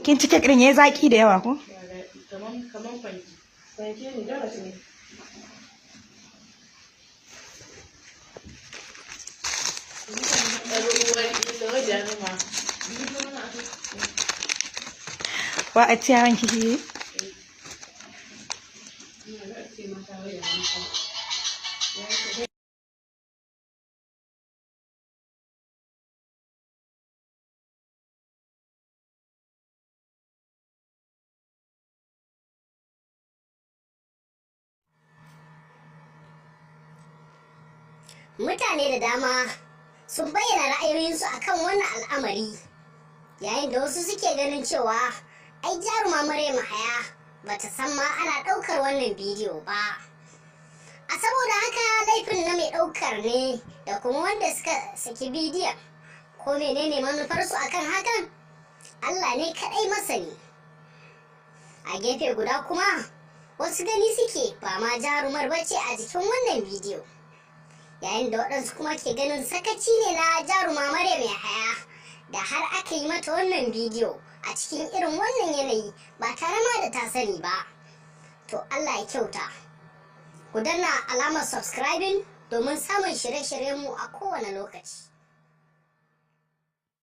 Kin ci kek din yayi zaki da yawa ko? Kaman fanki. Fanki ne dole ne. Wa a ci yawan kishi? Mutane da dama sun bayyana ra'ayoyinsu akan wannan al'amari, yayin da wasu suke ganin cewa ai jaruma Maryam Yahaya bata san ma ana ɗaukar wannan bidiyo ba. A saboda haka laifin na mai ɗaukar ne da kuma wanda suka saki bidiyon. Ko menene manufarsu akan hakan? Allah ne kaɗai masani. A gefe guda kuma wasu gani suke ba ma jarumar bace a jikin wannan bidiyo. Yayin da waɗansu kuma ke ganin sakaci ne na jaruma Maryam Yahaya da har aka yi mata wannan bidiyo a cikin irin wannan yanayi ba tare ma da ta sani ba. To Allah ya kyauta. Ku danna alamar subscribing domin samun shirye-shiryenmu a kowane lokaci.